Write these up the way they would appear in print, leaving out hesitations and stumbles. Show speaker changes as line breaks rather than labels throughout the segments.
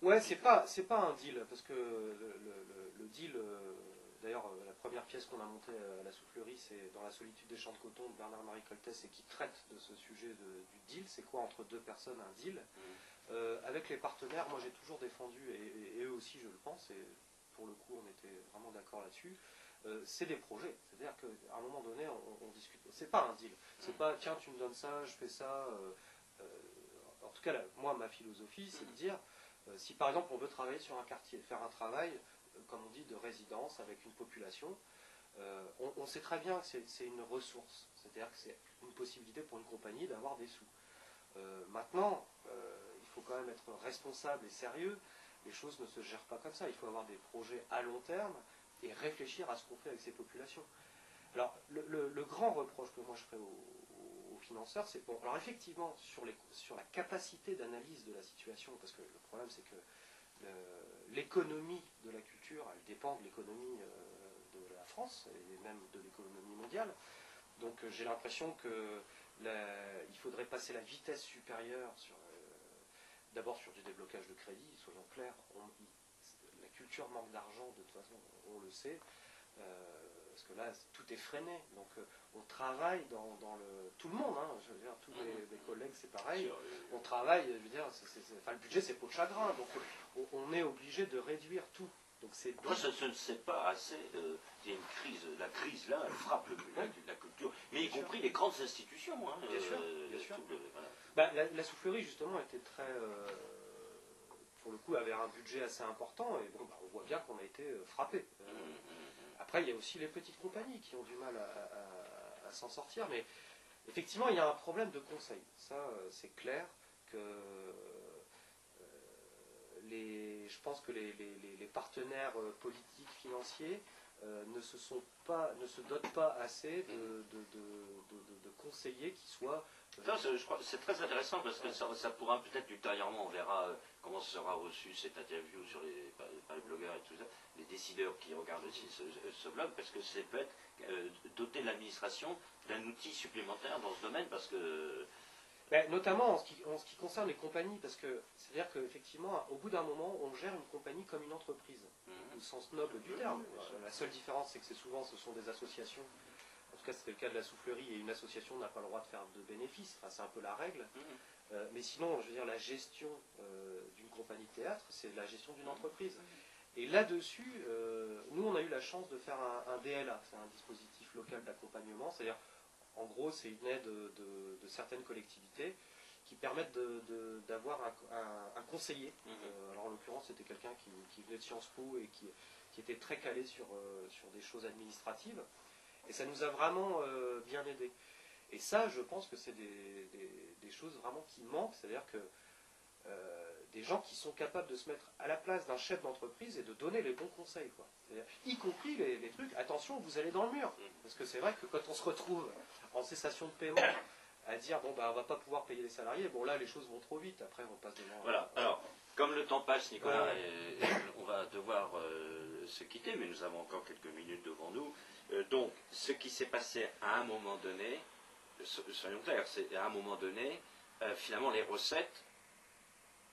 Ouais, c'est pas un deal, parce que le deal, d'ailleurs, la première pièce qu'on a montée à la Soufflerie, c'est Dans la solitude des champs de coton de Bernard-Marie Coltès, et qui traite de ce sujet du deal. C'est quoi entre deux personnes un deal? Avec les partenaires, moi j'ai toujours défendu, et eux aussi je le pense, et pour le coup on était vraiment d'accord là-dessus, c'est des projets. C'est-à-dire qu'à un moment donné, on discute. C'est pas un deal. C'est pas, tiens, tu me donnes ça, je fais ça. En tout cas, moi, ma philosophie, c'est de dire, si par exemple on veut travailler sur un quartier, faire un travail, comme on dit, de résidence avec une population, on sait très bien que c'est une ressource. C'est-à-dire que c'est une possibilité pour une compagnie d'avoir des sous. Maintenant, il faut quand même être responsable et sérieux. Les choses ne se gèrent pas comme ça. Il faut avoir des projets à long terme et réfléchir à ce qu'on fait avec ces populations. Alors, le grand reproche que moi je ferai aux financeurs, c'est bon. Alors effectivement, sur la capacité d'analyse de la situation, parce que le problème c'est que l'économie de la culture, elle dépend de l'économie de la France et même de l'économie mondiale. Donc j'ai l'impression que il faudrait passer la vitesse supérieure d'abord sur du déblocage de crédit, soyons clairs. La culture manque d'argent, de toute façon, on le sait. Parce que là, tout est freiné. Donc on travaille dans le... Tout le monde, hein, je veux dire, tous mes collègues, c'est pareil. On travaille, je veux dire, enfin, le budget, c'est peau de chagrin. Donc on est obligé de réduire tout. Donc
moi, je ne sais pas assez. Il y a une crise. La crise, là, elle frappe la culture. Mais y compris les grandes institutions. Hein,
bien sûr, bien sûr.
Voilà.
Bah, la Soufflerie, justement, était très... pour le coup, avait un budget assez important. Et bon, bah, on voit bien qu'on a été frappé. Après, il y a aussi les petites compagnies qui ont du mal à s'en sortir. Mais effectivement, il y a un problème de conseil. Ça, c'est clair que je pense que les partenaires politiques, financiers, ne se dotent pas assez de conseillers qui soient...
Je crois c'est très intéressant parce que ça pourra peut-être ultérieurement, on verra comment sera reçu cette interview par les blogueurs et tout ça, les décideurs qui regardent aussi ce blog, parce que c'est peut-être doter l'administration d'un outil supplémentaire dans ce domaine, parce que...
Ben, notamment en ce qui concerne les compagnies, parce que c'est-à-dire qu'effectivement, au bout d'un moment, on gère une compagnie comme une entreprise, au sens noble du terme. La seule différence, c'est que ce sont des associations. En tout cas, c'était le cas de la Soufflerie, et une association n'a pas le droit de faire de bénéfices. Enfin, c'est un peu la règle. Mais sinon, je veux dire, la gestion d'une compagnie de théâtre, c'est la gestion d'une entreprise. Et là-dessus, nous, on a eu la chance de faire un DLA, c'est un dispositif local d'accompagnement, c'est-à-dire, en gros, c'est une aide de certaines collectivités qui permettent d'avoir un conseiller. Alors, en l'occurrence, c'était quelqu'un qui venait de Sciences Po et qui était très calé sur des choses administratives. Et ça nous a vraiment bien aidé. Et ça, je pense que c'est des choses vraiment qui manquent, c'est-à-dire que des gens qui sont capables de se mettre à la place d'un chef d'entreprise et de donner les bons conseils, quoi. Y compris les trucs, attention, vous allez dans le mur. Parce que c'est vrai que quand on se retrouve en cessation de paiement à dire, bon, bah, on va pas pouvoir payer les salariés, bon, là, les choses vont trop vite, après, on passe devant...
Voilà, alors, comme le temps passe, Nicolas, on va devoir se quitter, mais nous avons encore quelques minutes devant nous. Donc, ce qui s'est passé à un moment donné, soyons clairs, c'est à un moment donné, finalement, les recettes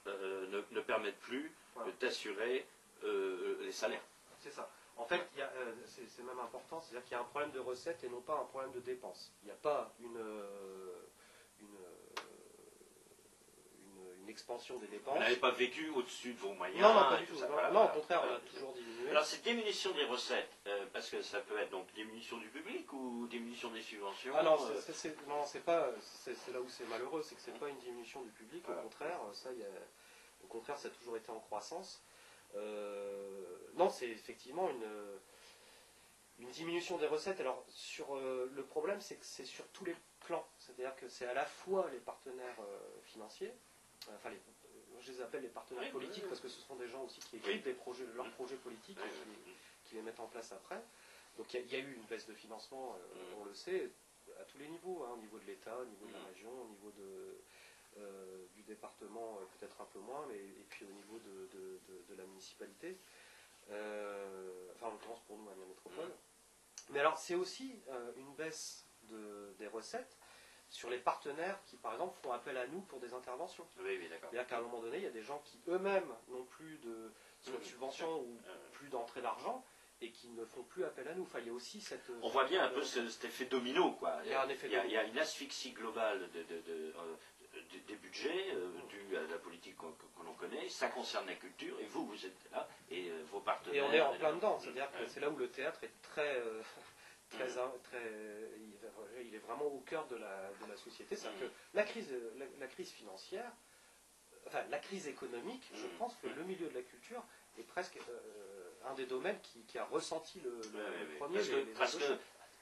ne permettent plus d'assurer les salaires.
C'est ça. En fait, c'est même important, c'est-à-dire qu'il y a un problème de recettes et non pas un problème de dépenses. Il n'y a pas une expansion des dépenses.
Vous n'avez pas vécu au-dessus de vos moyens.
Non, pas du tout.
Ça,
non, au contraire, on a toujours diminué.
Alors, cette diminution des recettes, parce que ça peut être donc diminution du public ou diminution des subventions.
Ah non, c'est pas. C'est là où c'est malheureux, c'est que c'est pas une diminution du public. Au contraire, au contraire, ça a toujours été en croissance. Non, c'est effectivement une diminution des recettes. Alors, le problème, c'est que c'est sur tous les plans. C'est-à-dire que c'est à la fois les partenaires financiers, enfin, je les appelle les partenaires politiques parce que ce sont des gens aussi qui écrivent leurs projets politiques et qui les mettent en place après. Donc, il y a eu une baisse de financement, on le sait, à tous les niveaux, hein, au niveau de l'État, au niveau de la région, au niveau du département, peut-être un peu moins, et puis au niveau de la municipalité. Enfin, en l'occurrence pour nous, à la métropole. Mais alors, c'est aussi une baisse des recettes sur les partenaires qui, par exemple, font appel à nous pour des interventions.
Oui, oui, d'accord.
C'est-à-dire qu'à un moment donné, il y a des gens qui eux-mêmes n'ont plus de soit de subventions ou plus d'entrée d'argent et qui ne font plus appel à nous. Enfin, il y a aussi cette...
On voit bien un peu cet effet domino, quoi.
Il y a un effet
il y a une asphyxie globale des budgets dus à la politique qu'on connaît. Ça concerne la culture, et vous êtes là, et vos partenaires...
Et on est en plein dedans, c'est-à-dire que c'est là où le théâtre est très... il est vraiment au cœur de la société. C'est-à-dire que la crise financière, enfin la crise économique, je pense que le milieu de la culture est presque un des domaines qui a ressenti le premier.
Presque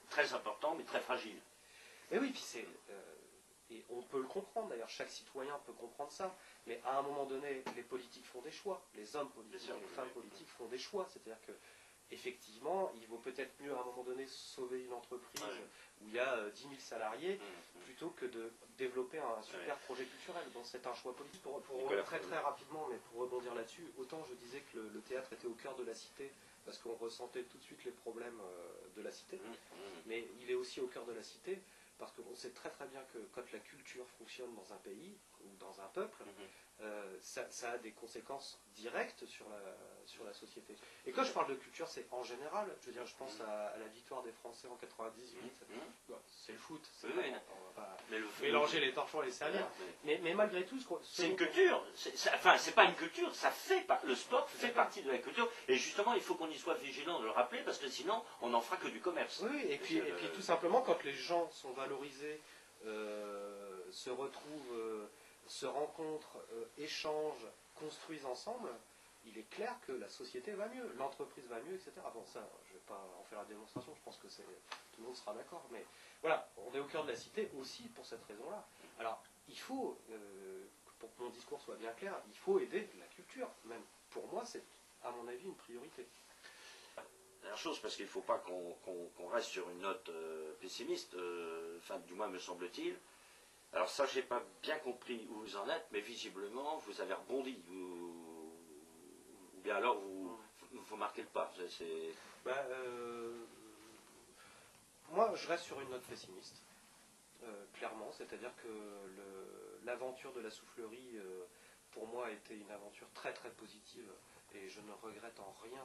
très important, mais très fragile.
Et oui, puis et on peut le comprendre d'ailleurs, chaque citoyen peut comprendre ça, mais à un moment donné, les politiques font des choix, les hommes politiques, les femmes politiques font des choix, c'est-à-dire que effectivement, il vaut peut-être mieux à un moment donné sauver une entreprise où il y a 10 000 salariés plutôt que de développer un super projet culturel. Donc c'est un choix politique. Pour très très rapidement, mais pour rebondir là-dessus, autant je disais que le théâtre était au cœur de la cité parce qu'on ressentait tout de suite les problèmes de la cité, mais il est aussi au cœur de la cité parce qu'on sait très très bien que quand la culture fonctionne dans un pays ou dans un peuple, ça a des conséquences directes sur la société. Et quand je parle de culture, c'est en général, je veux dire, je pense à la victoire des Français en 98, c'est le foot, on va pas mélanger les torchons et les servir, mais malgré tout...
C'est une culture, enfin c'est pas une culture, le sport fait partie de la culture, et justement il faut qu'on y soit vigilant de le rappeler, parce que sinon on n'en fera que du commerce.
Oui, et puis tout simplement, quand les gens sont valorisés, se retrouvent... se rencontrent, échangent, construisent ensemble, il est clair que la société va mieux, l'entreprise va mieux, etc. Bon, ça, je ne vais pas en faire la démonstration, je pense que tout le monde sera d'accord, mais voilà, on est au cœur de la cité aussi pour cette raison-là. Alors, il faut, pour que mon discours soit bien clair, il faut aider la culture, même pour moi, c'est à mon avis une priorité.
Dernière chose, parce qu'il ne faut pas qu'on reste sur une note pessimiste, enfin du moins me semble-t-il. Alors ça, je n'ai pas bien compris où vous en êtes, mais visiblement, vous avez rebondi. Ou bien alors, vous marquez le pas.
Moi, je reste sur une note pessimiste, clairement. C'est-à-dire que l'aventure de la soufflerie, pour moi, a été une aventure très très positive. Et je ne regrette en rien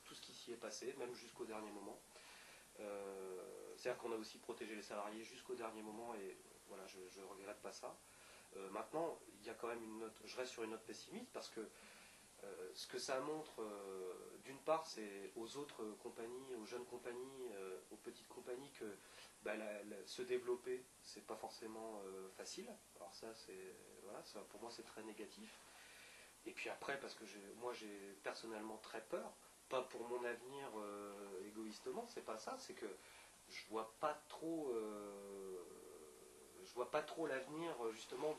tout ce qui s'y est passé, même jusqu'au dernier moment. C'est-à-dire qu'on a aussi protégé les salariés jusqu'au dernier moment et voilà, je ne regrette pas ça. Maintenant, il y a quand même une note, je reste sur une note pessimiste parce que ce que ça montre, d'une part, c'est aux autres compagnies, aux jeunes compagnies, aux petites compagnies que se développer, c'est pas forcément facile. Alors ça, voilà, ça, pour moi, c'est très négatif. Et puis après, parce que moi, j'ai personnellement très peur, pas pour mon avenir égoïstement, c'est pas ça, c'est que je vois pas trop l'avenir justement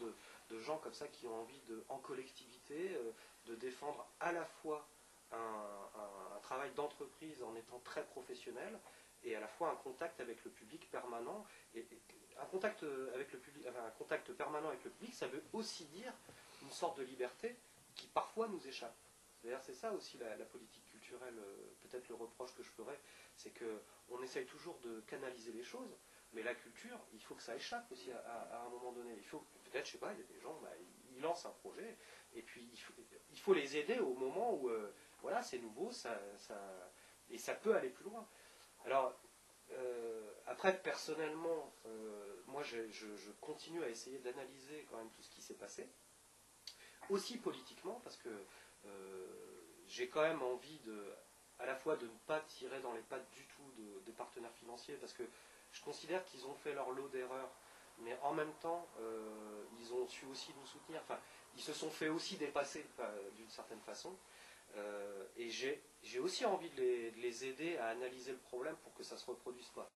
de gens comme ça qui ont envie en collectivité de défendre à la fois un travail d'entreprise en étant très professionnel et à la fois un contact avec le public permanent et un contact avec le public, enfin, un contact permanent avec le public, ça veut aussi dire une sorte de liberté qui parfois nous échappe. D'ailleurs, c'est ça aussi la politique culturelle, peut-être le reproche que je ferais, c'est qu'on essaye toujours de canaliser les choses, mais la culture, il faut que ça échappe aussi à un moment donné. Il faut, peut-être, je sais pas, il y a des gens, ils lancent un projet, et puis il faut les aider au moment où, voilà, c'est nouveau, et ça peut aller plus loin. Alors, après, personnellement, moi, je continue à essayer d'analyser quand même tout ce qui s'est passé, aussi politiquement, parce que j'ai quand même envie à la fois de ne pas tirer dans les pattes du tout des partenaires financiers, parce que je considère qu'ils ont fait leur lot d'erreurs, mais en même temps, ils ont su aussi nous soutenir. Enfin, ils se sont fait aussi dépasser d'une certaine façon. Et j'ai aussi envie de les aider à analyser le problème pour que ça ne se reproduise pas.